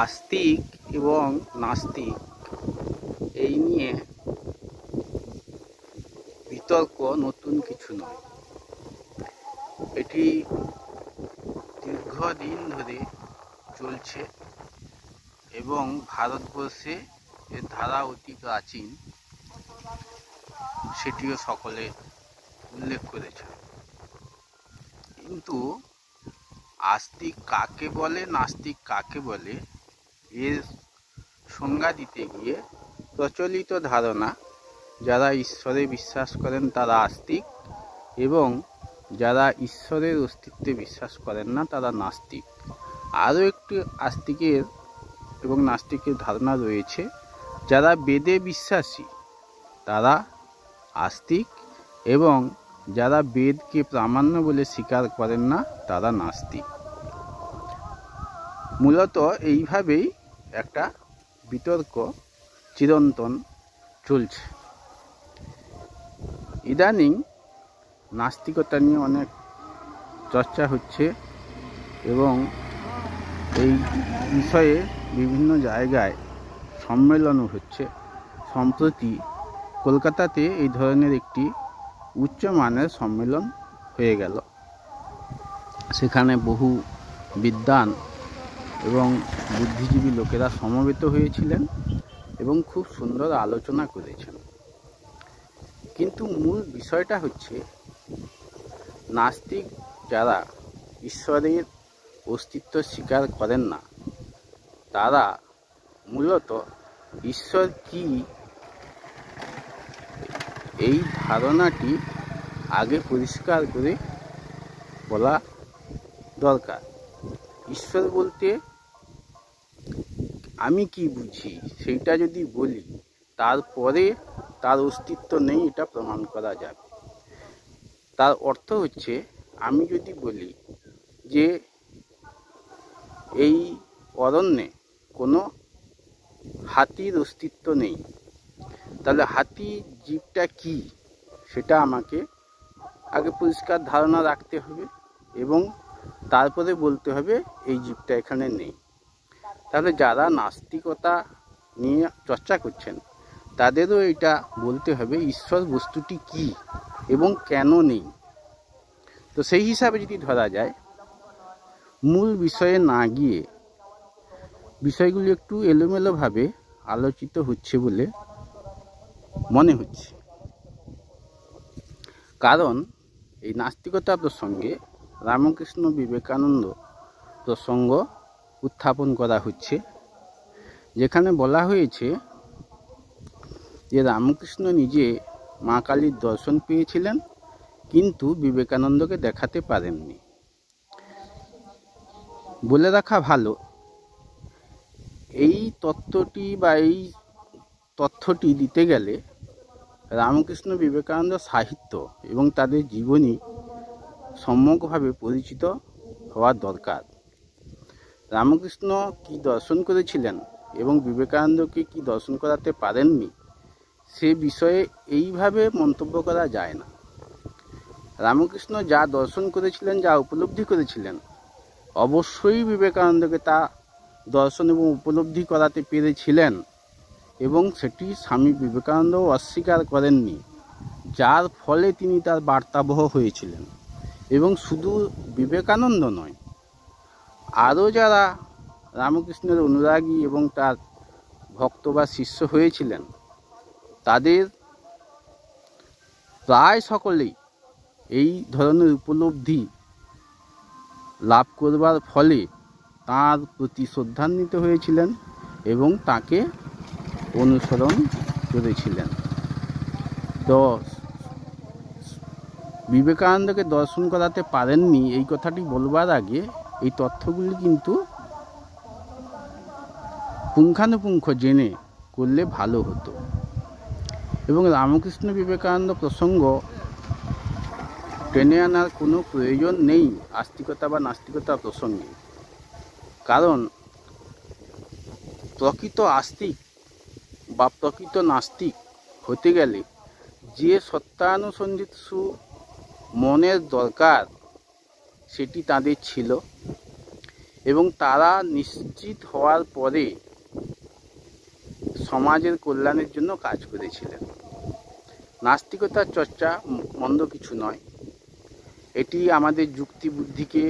আস্তিক এবং নাস্তিক এই নিয়ে বিতর্ক নতুন কিছু নয়। এটি দীর্ঘদিন ধরে চলছে এবং ভারতবর্ষে এর ধারা অতি প্রাচীন, সেটিও সকলে উল্লেখ করেছে। কিন্তু আস্তিক কাকে বলে, নাস্তিক কাকে বলে, এর সংজ্ঞা দিতে গিয়ে প্রচলিত ধারণা যারা ঈশ্বরে বিশ্বাস করেন তারা আস্তিক এবং যারা ঈশ্বরের অস্তিত্বে বিশ্বাস করেন না তারা নাস্তিক। আরও একটি আস্তিকের এবং নাস্তিকের ধারণা রয়েছে, যারা বেদে বিশ্বাসী তারা আস্তিক এবং যারা বেদকে প্রামাণ্য বলে স্বীকার করেন না তারা নাস্তিক। মূলত এইভাবেই একটা বিতর্ক চিরন্তন চলছে। ইদানিং নাস্তিকতা নিয়ে অনেক চর্চা হচ্ছে এবং এই বিষয়ে বিভিন্ন জায়গায় সম্মেলনও হচ্ছে। সম্প্রতি কলকাতাতে এই ধরনের একটি উচ্চমানের সম্মেলন হয়ে গেল। সেখানে বহু বিদ্বান এবং বুদ্ধিজীবী লোকেরা সমবেত হয়েছিলেন এবং খুব সুন্দর আলোচনা করেছেন। কিন্তু মূল বিষয়টা হচ্ছে, নাস্তিক যারা ঈশ্বরের অস্তিত্ব স্বীকার করেন না তারা মূলত ঈশ্বর কি এই ধারণাটি আগে পরিষ্কার করে বলা দরকার। ঈশ্বর বলতে আমি কি বুঝি সেইটা যদি বলি, তারপরে তার অস্তিত্ব নেই এটা প্রমাণ করা যাবে। তার অর্থ হচ্ছে, আমি যদি বলি যে এই অরণ্যে কোনো হাতির অস্তিত্ব নেই, তাহলে হাতি জীবটা কি সেটা আমাকে আগে পরিষ্কার ধারণা রাখতে হবে এবং তারপরে বলতে হবে এই জীবটা এখানে নেই। তাহলে যারা নাস্তিকতা নিয়ে চর্চা করছেন তাদেরও এটা বলতে হবে ঈশ্বর বস্তুটি কি এবং কেন নেই। তো সেই হিসাবে যদি ধরা যায়, মূল বিষয়ে না গিয়ে বিষয়গুলি একটু এলোমেলোভাবে আলোচিত হচ্ছে বলে মনে হচ্ছে। কারণ এই নাস্তিকতা প্রসঙ্গে রামকৃষ্ণ বিবেকানন্দ প্রসঙ্গ উত্থাপন করা হচ্ছে, যেখানে বলা হয়েছে যে রামকৃষ্ণ নিজে মা কালীর দর্শন পেয়েছিলেন কিন্তু বিবেকানন্দকে দেখাতে পারেননি। বলে রাখা ভালো, এই তত্ত্বটি বা এই তথ্যটি দিতে গেলে রামকৃষ্ণ বিবেকানন্দ সাহিত্য এবং তাদের জীবনী সম্যকভাবে পরিচিত হওয়া দরকার। রামকৃষ্ণ কি দর্শন করেছিলেন এবং বিবেকানন্দকে কি দর্শন করাতে পারেননি সে বিষয়ে এইভাবে মন্তব্য করা যায় না। রামকৃষ্ণ যা দর্শন করেছিলেন, যা উপলব্ধি করেছিলেন, অবশ্যই বিবেকানন্দকে তা দর্শন এবং উপলব্ধি করাতে পেরেছিলেন এবং সেটি স্বামী বিবেকানন্দও অস্বীকার করেননি, যার ফলে তিনি তার বার্তাবহ হয়েছিলেন। এবং শুধু বিবেকানন্দ নয়, আরও যারা রামকৃষ্ণের অনুরাগী এবং তার ভক্ত বা শিষ্য হয়েছিলেন তাদের প্রায় সকলেই এই ধরনের উপলব্ধি লাভ করবার ফলে তাঁর প্রতি শ্রদ্ধান্বিত হয়েছিলেন এবং তাকে অনুসরণ করেছিলেন। তো বিবেকানন্দকে দর্শন করাতে পারেননি এই কথাটি বলবার আগে এই তথ্যগুলি কিন্তু পুঙ্খানুপুঙ্খ জেনে করলে ভালো হতো। এবং রামকৃষ্ণ বিবেকানন্দ প্রসঙ্গ টেনে আনার কোনো প্রয়োজন নেই আস্তিকতা বা নাস্তিকতা প্রসঙ্গে। কারণ প্রকৃত আস্তিক বা প্রকৃত নাস্তিক হতে গেলে যে সত্যানুসন্ধিৎসু মনের দরকার সেটি তাদের ছিল এবং তারা নিশ্চিত হওয়ার পরে সমাজের কল্যাণের জন্য কাজ করেছিলেন। নাস্তিকতার চর্চা মন্দ কিছু নয়, এটি আমাদের যুক্তি বুদ্ধিকে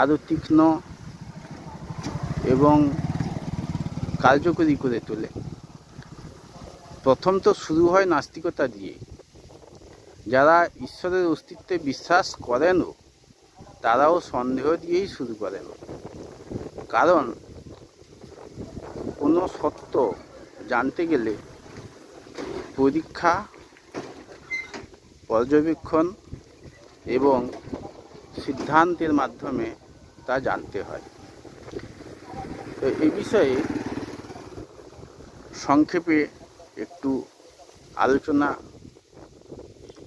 আরও তীক্ষ্ণ এবং কার্যকরী করে তোলে। প্রথম তো শুরু হয় নাস্তিকতা দিয়ে। যারা ঈশ্বরের অস্তিত্বে বিশ্বাস করেনও তারাও সন্দেহ দিয়েই শুরু করেন, কারণ কোনো সত্য জানতে গেলে পরীক্ষা, পর্যবেক্ষণ এবং সিদ্ধান্তের মাধ্যমে তা জানতে হয়। তো এই বিষয়ে সংক্ষেপে একটু আলোচনা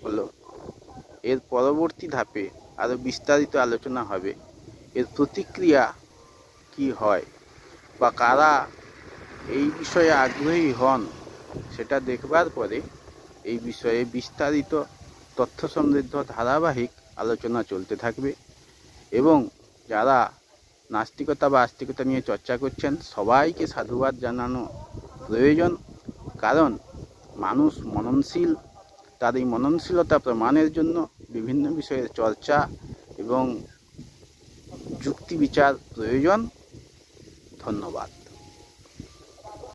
হলো। এর পরবর্তী ধাপে আরও বিস্তারিত আলোচনা হবে। এর প্রতিক্রিয়া কি হয় বা কারা এই বিষয়ে আগ্রহী হন সেটা দেখবার পরে এই বিষয়ে বিস্তারিত তথ্য সমৃদ্ধ ধারাবাহিক আলোচনা চলতে থাকবে। এবং যারা নাস্তিকতা বা আস্তিকতা নিয়ে চর্চা করছেন সবাইকে সাধুবাদ জানানো প্রয়োজন, কারণ মানুষ মননশীল। তার এই মননশীলতা প্রমাণের জন্য বিভিন্ন বিষয়ের চর্চা এবং যুক্তি বিচার প্রয়োজন। ধন্যবাদ।